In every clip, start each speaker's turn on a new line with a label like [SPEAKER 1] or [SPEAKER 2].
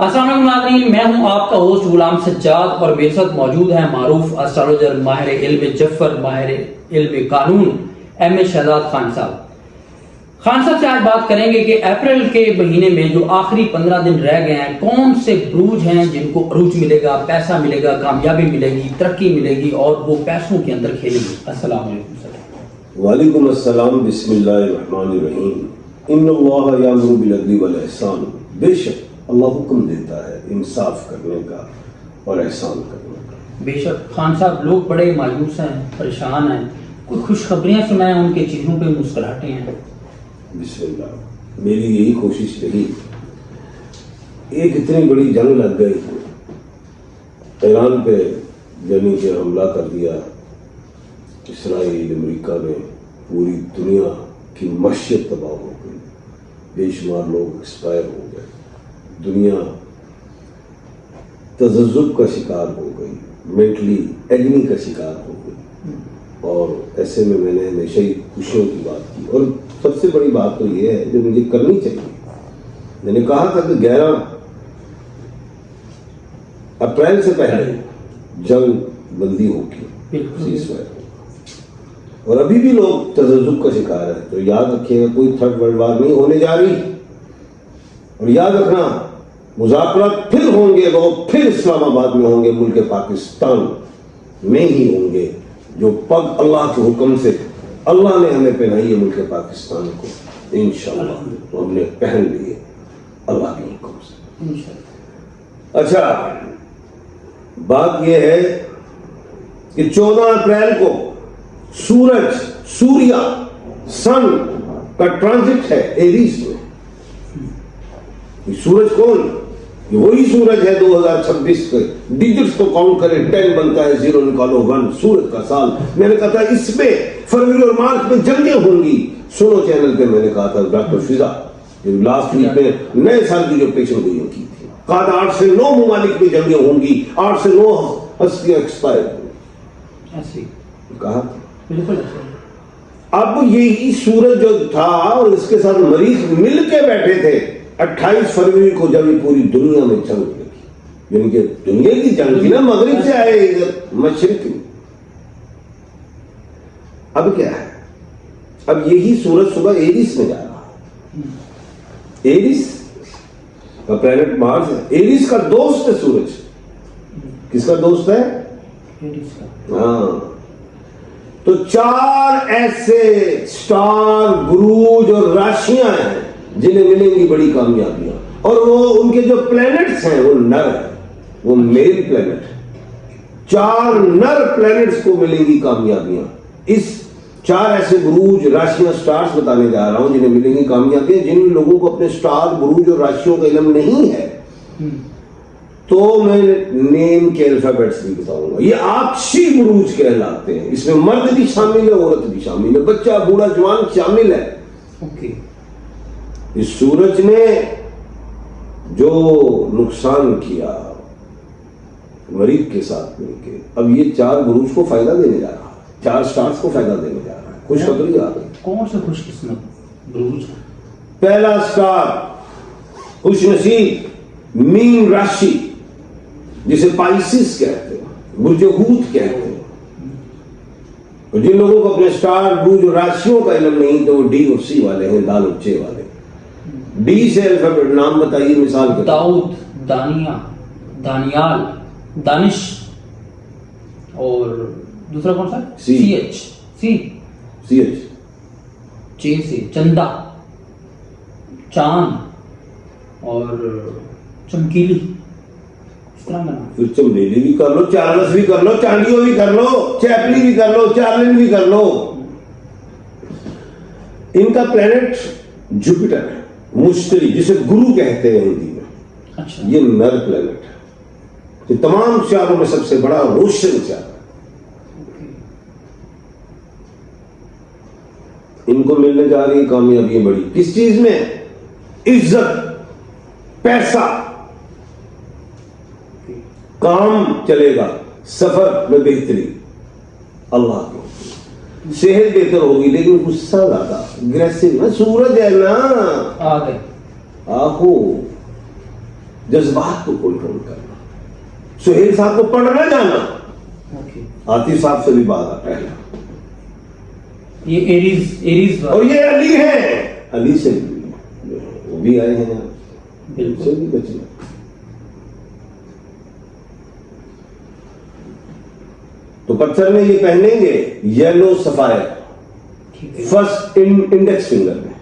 [SPEAKER 1] السلام علیکم ناظرین، میں ہوں آپ کا ہوسٹ غلام سجاد اور میرے ساتھ موجود ہیں معروف اسٹرالوجر ماہر علم جفر، ماہر علم قانون ایم اے شہزاد خان صاحب۔ خان صاحب سے آج بات کریں گے کہ اپریل کے مہینے میں جو آخری 15 دن رہ گئے ہیں، کون سے بروج ہیں جن کو عروج ملے گا، پیسہ ملے گا، کامیابی ملے گی، ترقی ملے گی اور وہ پیسوں کے اندر کھیلیں گے۔ السلام علیکم سر۔
[SPEAKER 2] وعلیکم السلام۔ بسم اللہ الرحمن الرحیم۔ ان اللہ یامر بالعدل والاحسان، بے شک اللہ حکم دیتا ہے انصاف کرنے کا اور احسان کرنے کا۔
[SPEAKER 1] بے شک خان صاحب، لوگ بڑے مایوس ہیں، پریشان ہیں، کوئی خوشخبریاں سنائیں، ان کے چہروں پہ مسکراہٹیں ہیں۔
[SPEAKER 2] بسم اللہ، میری یہی کوشش رہی۔ ایک اتنی بڑی جنگ لگ گئی، ایران پہ یعنی کہ حملہ کر دیا اسرائیل، امریکہ نے، پوری دنیا کی معیشت تباہ ہو گئی، بے شمار لوگ ایکسپائر ہو گئے، دنیا تذبذب کا شکار ہو گئی، مینٹلی ایگنی کا شکار ہو گئی۔ اور ایسے میں نے ہمیشہ ہی خوشیوں کی بات کی، اور سب سے بڑی بات تو یہ ہے جو مجھے کرنی چاہیے۔ میں نے کہا تھا کہ 11 اپریل سے پہلے جنگ بندی ہوگی، سیز فائر ہوگا، اور ابھی بھی لوگ تذبذب کا شکار ہے۔ تو یاد رکھیے گا، کوئی تھرڈ ورلڈ وار نہیں ہونے جا رہی، اور یاد رکھنا مذاکرات پھر ہوں گے، وہ پھر اسلام آباد میں ہوں گے، ملک پاکستان میں ہی ہوں گے، جو پگ اللہ کے حکم سے اللہ نے ہمیں پہنائی ہے ملک پاکستان کو، انشاءاللہ تو ہم نے پہن لیے اللہ کے حکم سے۔ اچھا، بات یہ ہے کہ 14 اپریل کو سورج، سوریا، سن کا ٹرانزٹ ہے ایریز میں۔ سورج کون؟ یہ وہی سورج ہے 2026 کے ڈیجٹس کو کاؤنٹ کریں، 10 بنتا ہے، 0 نکالو 1، سورج کا سال۔ میں نے کہا تھا اس میں فروری اور مارچ میں جنگیں ہوں گی۔ سنو چینل پہ میں نے کہا تھا، ڈاکٹر فضا جو لاسٹ ویک میں نئے سال کی جو پیشن گوئیوں کی تھی، کہا تھا 8 سے 9 ممالک میں جنگیں ہوں گی، 8 سے 9 ہستیاں ایکسپائر ہوں گی، کہا تھا۔ اب یہی سورج جو تھا اور اس کے ساتھ مریخ مل کے بیٹھے تھے 28 فروری کو، جب یہ پوری دنیا میں جنگ لگی، یعنی کہ دنیا کی جنگ تھی نا، مغرب سے آئے ادھر مشرق میں۔ اب کیا ہے؟ اب یہی سورج صبح ایریس میں جا رہا ہے۔ ایریس کا پلانٹ مارس ہے، ایریس کا دوست ہے سورج۔ کس کا دوست ہے؟ ہاں۔ تو 4 ایسے سٹار، بروج اور راشیاں ہیں جنہیں ملیں گی بڑی کامیابیاں، اور وہ ان کے جو پلینٹس ہیں وہ نر ہیں، وہ میل پلینٹ ہے۔ 4 نر پلینٹس کو ملیں گی کامیابیاں۔ اس 4 ایسے بروج، راشیاں، سٹارز بتانے جا رہا ہوں جنہیں ملیں گی کامیابیاں۔ جن لوگوں کو اپنے سٹار، بروج اور راشیوں کا علم نہیں ہے تو میں نیم کے الفابیٹس بھی بتاؤں گا۔ یہ آکشی بروج کہلاتے ہیں، اس میں مرد بھی شامل ہے، عورت بھی شامل ہے، بچہ، بوڑھا، جوان شامل ہے۔ اس سورج نے جو نقصان کیا مریخ کے ساتھ مل کے، اب یہ 4 بروج کو فائدہ دینے جا رہا ہے، 4 سٹارز کو فائدہ دینے جا رہا ہے۔ خوشخبری آ گئی۔
[SPEAKER 1] کون سے خوش قسمت بروج؟
[SPEAKER 2] پہلا سٹار خوش نصیب مین راشی، جسے پائسس کہتے ہیں، برج حوت کہتے ہیں۔ اور جن لوگوں کو اپنے سٹار، بروج اور راشیوں کا علم نہیں تو وہ ڈی اور سی والے ہیں، دال اور چے والے۔ ڈی سے الفابیٹ نام بتائیے، مثال کے
[SPEAKER 1] داؤد، دانیہ، دانیال، دانش، اور دوسرا کون سا؟ سی ایچ، چے سے چندہ، چاند اور چمکیلی، اس طرح کا نام۔
[SPEAKER 2] پھر چمبیلی بھی کر لو، چارلس بھی کر لو، چانڈیو بھی کر لو، چیپلی بھی کر لو، چارلن بھی کر لو۔ ان کا پلانٹ جوپیٹر ہے، مشتری، جسے گرو کہتے ہیں ہندی میں۔ یہ نر پلانٹ ہے، یہ تمام سیاروں میں سب سے بڑا روشن سیارہ ہے۔ ان کو ملنے جا رہی کامیابی بڑی، کس چیز میں؟ عزت، پیسہ، کام چلے گا، سفر میں بہتری، اللہ کو صحت بہتر ہوگی، لیکن غصہ زیادہ، اگریسو نا، سورج ہے نا،
[SPEAKER 1] آ گئے۔
[SPEAKER 2] آہو جذبات کو کنٹرول کرنا. سہیل صاحب کو پڑھنا جانا.
[SPEAKER 1] اوکے.
[SPEAKER 2] عاطف صاحب سے بھی بات آ پہلا.
[SPEAKER 1] یہ ایریز
[SPEAKER 2] اور یہ علی ہیں, علی سے بھی وہ بھی آئے ہیں,
[SPEAKER 1] بالکل
[SPEAKER 2] سے بھی بچے. تو پتھر میں یہ پہنیں گے یلو سفائر
[SPEAKER 1] ٹھیک ہے.
[SPEAKER 2] فرسٹ انڈیکس فنگر میں.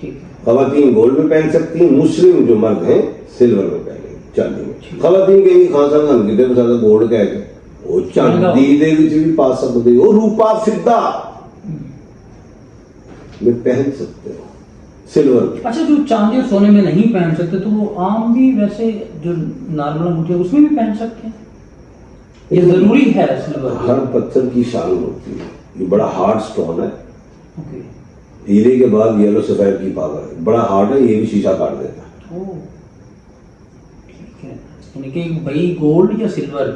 [SPEAKER 1] ٹھیک ہے.
[SPEAKER 2] خواتین گولڈ میں پہن سکتی ہیں, مسلم جو مرد ہیں سلور میں پہنیں گے, چاندی میں. خواتین کہیں گی خان صاحب ہم کتنے زیادہ گولڈ کہہ کے وہ چاندی دے وچ بھی پا سکتے ہو, روپا فضہ میں پہن سکتے ہو, سلور.
[SPEAKER 1] اچھا, جو چاندی اور سونے میں نہیں پہن سکتے تو وہ عام بھی ویسے جو نارمل انگوٹھی ہے اس میں بھی پہن سکتے ہیں, یہ ضروری ہے سلور؟
[SPEAKER 2] ہر پتھر کی شان ہوتی ہے, یہ بڑا ہارڈ سٹون ہے.
[SPEAKER 1] اوکے.
[SPEAKER 2] ہیرے کے بعد یلو سفید کی پاور ہے, بڑا ہارڈ ہے, یہ بھی شیشہ کاٹ دیتا ہے.
[SPEAKER 1] اوہ, ٹھیک ہے. یعنی کہ بھائی گولڈ یا سلور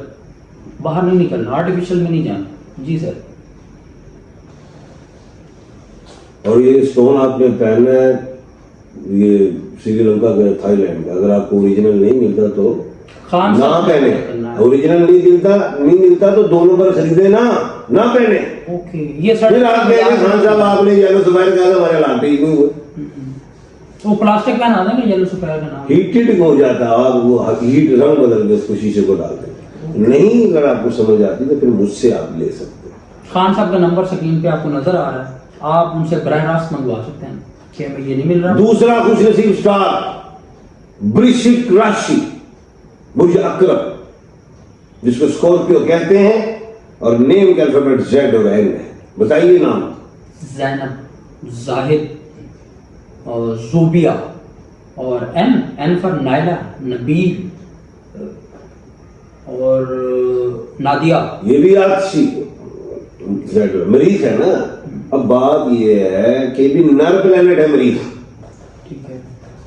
[SPEAKER 1] باہر نہیں نکلنا, آرٹیفیشل میں نہیں جانا. جی سر.
[SPEAKER 2] اور یہ اسٹون آپ نے پہننا ہے یہ سری لنکا کا, تھائی لینڈ کا. اگر آپ کو اوریجنل نہیں ملتا تو
[SPEAKER 1] خان
[SPEAKER 2] نہ
[SPEAKER 1] صاحب
[SPEAKER 2] پہنے.
[SPEAKER 1] کرنا ہے.
[SPEAKER 2] اوریجنل نہیں ملتا تو 2 نمبر خریدے نہ پہنے.
[SPEAKER 1] اوکے. یہ
[SPEAKER 2] پھر آپ کہیں گے خان صاحب آپ نے یلو سفید کہا تھا, ہمارے لاٹے ہی کیوں ہوئے.
[SPEAKER 1] وہ پلاسٹک پہنا دیں گے یلو سفید کا نام.
[SPEAKER 2] ہیٹڈ ہو جاتا ہے, آپ وہ ہیٹ رنگ بدل کے اس کو شیشے کو ڈال دیں. نہیں اگر آپ کو سمجھ آتی تو پھر مجھ سے آپ لے سکتے ہیں.
[SPEAKER 1] خان صاحب کا نمبر سکرین پہ آپ کو نظر آ رہا ہے, آپ ان سے براہ راست منگوا سکتے ہیں کہ ہمیں یہ نہیں مل رہا.
[SPEAKER 2] دوسرا خوش نصیب اسٹار برشک راشی, برج اکرم, جس کو اسکارپیو کہتے ہیں, اور نیم کا الفابیٹ زیڈ اور این ہے. بتائیے نام.
[SPEAKER 1] زینب, زاہد اور زوبیہ, اور این فار نائلہ, نبیل اور نادیہ.
[SPEAKER 2] یہ بھی آتشی زیڈ مریخ ہے نا. اب بات یہ ہے کہ بھی نر پلانٹ ہے مریخ,
[SPEAKER 1] ٹھیک ہے.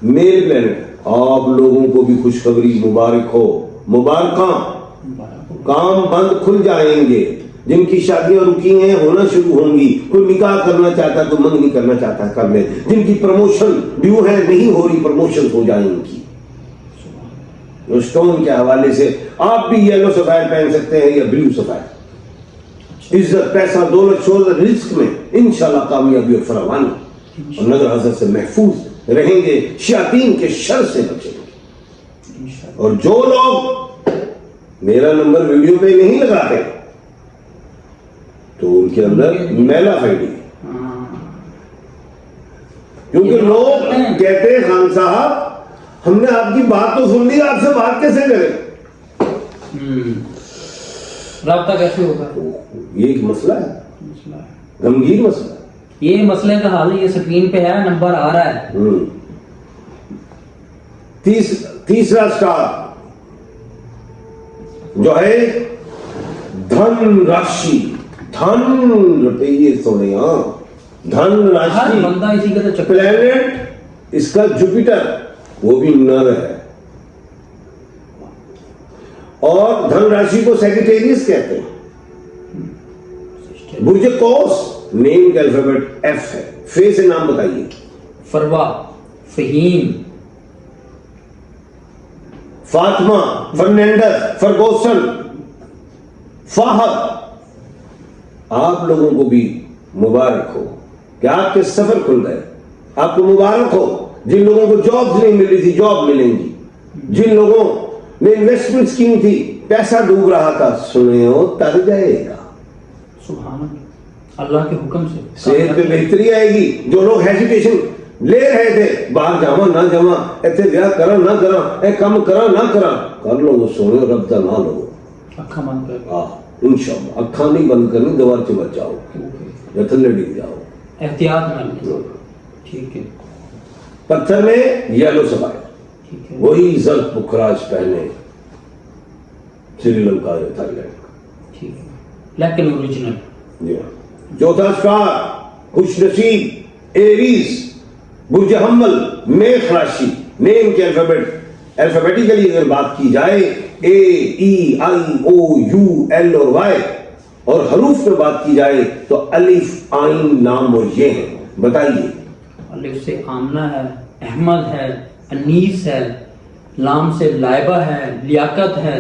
[SPEAKER 2] میل پلانٹ. آپ لوگوں کو بھی خوشخبری مبارک ہو, مبارکاں. کام بند کھل جائیں گے. جن کی شادیاں رکی ہیں ہونا شروع ہوں گی. کوئی نکاح کرنا چاہتا ہے, کوئی منگنی کرنا چاہتا ہے, کر لے. جن کی پروموشن ڈیو ہے نہیں ہو رہی, پروموشن ہو جائیں گی. اسٹون کے حوالے سے آپ بھی یلو سفید پہن سکتے ہیں یا بلو سفید. عزت, پیسہ, دولت, شہرت, رزق میں انشاءاللہ کامیابی اور فراوانی, اور نظر حضرت سے محفوظ رہیں گے, شیاطین کے شر سے بچیں گے. اور جو لوگ میرا نمبر ویڈیو پہ نہیں لگاتے تو ان کے اندر میلا پھیلی, کیونکہ لوگ کہتے ہیں خان صاحب ہم نے آپ کی بات تو سن لی, آپ سے بات کیسے کریں,
[SPEAKER 1] رابطہ کیسے ہوگا.
[SPEAKER 2] یہ ایک مسئلہ ہے, غمگین مسئلہ ہے.
[SPEAKER 1] یہ مسئلے کا حل یہ سکرین پہ ہے, نمبر آ رہا ہے.
[SPEAKER 2] تیسرا اسٹار جو ہے دھن راشی, دھن روپیے سونے, دھن
[SPEAKER 1] ہر
[SPEAKER 2] راشی.
[SPEAKER 1] بندہ اسی کا تو چکر.
[SPEAKER 2] پلانٹ اس کا جوپیٹر, وہ بھی نر ہے. اور دھن راشی کو سیکریٹریس کہتے ہیں. برج قوس, نیم کا الفابیٹ ایف ہے. فے سے نام بتائیے.
[SPEAKER 1] Farwa, Fahim,
[SPEAKER 2] Fatima, Fernandes, Ferguson, Fahad. آپ لوگوں کو بھی مبارک ہو کہ آپ کے سفر کھل گئے. آپ کو مبارک ہو جن لوگوں کو جابز نہیں مل رہی تھی, جاب ملیں گی. جن لوگوں نے انویسٹمنٹ اسکیم تھی, پیسہ ڈوب رہا تھا, سنے ہو تر جائے گا.
[SPEAKER 1] سبحان اللہ کے حکم سے.
[SPEAKER 2] صحت پہ بہتری آئے گی. جو لوگ ہیزیٹیشن لے رہے تھے, باہر جاواں نہ جاواں, ایتھے بیاہ کرا نہ کرا, اے کم کرا نہ کرا, کر لو. وہ سونے رب دا نہ لو.
[SPEAKER 1] اکھاں بند کر.
[SPEAKER 2] انشاءاللہ اکھاں نہیں بند کرنی, دوار سے بچ جاؤ یا تھلے ڈگ جاؤ.
[SPEAKER 1] احتیاط میں. ٹھیک ہے.
[SPEAKER 2] پتھر میں یلو سفائر,
[SPEAKER 1] ٹھیک ہے.
[SPEAKER 2] وہی زرد پکھراج پہنے سری لنکا یا تھائی لینڈ.
[SPEAKER 1] ٹھیک ہے, لیکن اوریجنل.
[SPEAKER 2] جی ہاں. چوتھا اسٹار خوش نصیب ایریز, برج حمل, میخ راشی. نیم کے الفابیٹیکلی اگر بات کی جائے اے, ای, آئی, او, یو, ایل اور وائی, اور حروف میں بات کی جائے تو الف, عین, نام اور یہ ہیں. بتائیے.
[SPEAKER 1] الف سے آمنہ ہے, احمد ہے, انیس ہے, لام سے لائبہ ہے، لیاقت ہے،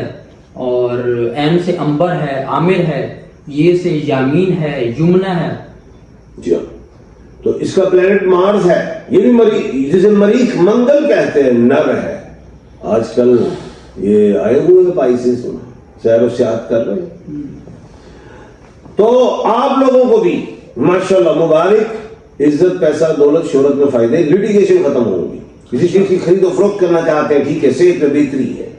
[SPEAKER 1] اور عین سے انبر ہے، عامر ہے، یہ سے یامین ہے، یمنہ ہے.
[SPEAKER 2] جی ہاں. تو اس کا پلانٹ مارس ہے. یہ بھی مریخ، جسے مریخ منگل کہتے ہیں، نر ہے. آج کل یہ آئے ہوئے ہیں پائسس میں، سیر و سیاحت کر رہے ہیں. تو آپ لوگوں کو بھی ماشاءاللہ مبارک. عزت، پیسہ، دولت، شہرت میں فائدے. لیٹیگیشن ختم ہوگی. کسی چیز کی خرید و فروخت کرنا چاہتے ہیں، ٹھیک ہے، صحت میں بہتری ہے.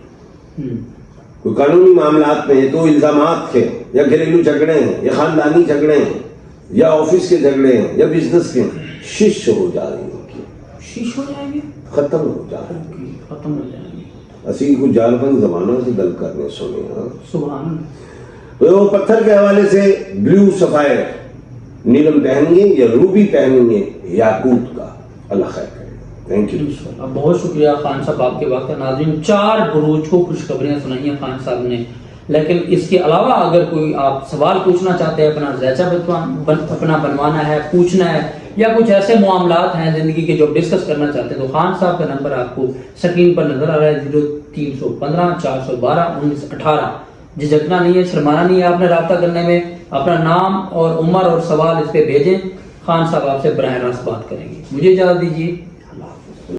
[SPEAKER 2] کوئی قانونی معاملات میں تو الزامات ہیں، یا گھریلو جھگڑے ہیں، یا خاندانی جھگڑے ہیں، یا آفس کے جھگڑے ہیں، یا بزنس کے، شش ہو جا رہی ہیں،
[SPEAKER 1] شیش ہو جائیں گے،
[SPEAKER 2] ختم ہو جا رہی ہیں.
[SPEAKER 1] ختم ہو جائیں گے.
[SPEAKER 2] اسی کو جال بند زمانہ سے گل کرنے سنے. ہاں،
[SPEAKER 1] سبحان اللہ.
[SPEAKER 2] تو وہ پتھر کے حوالے سے بلیو سفائر نیلم پہنیں گے یا روبی پہنیں گے، یاقوت کا. اللہ خیر کرے. Thank you.
[SPEAKER 1] انشاءاللہ. بہت شکریہ خان صاحب آپ کے وقت. ناظرین، 4 بروج کو خوشخبریاں سنائی ہیں خان صاحب نے، لیکن اس کے علاوہ اگر کوئی آپ سوال پوچھنا چاہتے ہیں، اپنا ذائچہ اپنا بنوانا ہے، پوچھنا ہے، یا کچھ ایسے معاملات ہیں زندگی کے جو ڈسکس کرنا چاہتے ہیں، تو خان صاحب کا نمبر آپ کو سکرین پر نظر آ رہا ہے، 0315 412 1918. جھجکنا نہیں ہے، شرمانا نہیں ہے آپ نے رابطہ کرنے میں. اپنا نام اور عمر اور سوال اس پہ بھیجیں. خان صاحب آپ سے براہ راست بات کریں گے. مجھے اجازت دیجیے.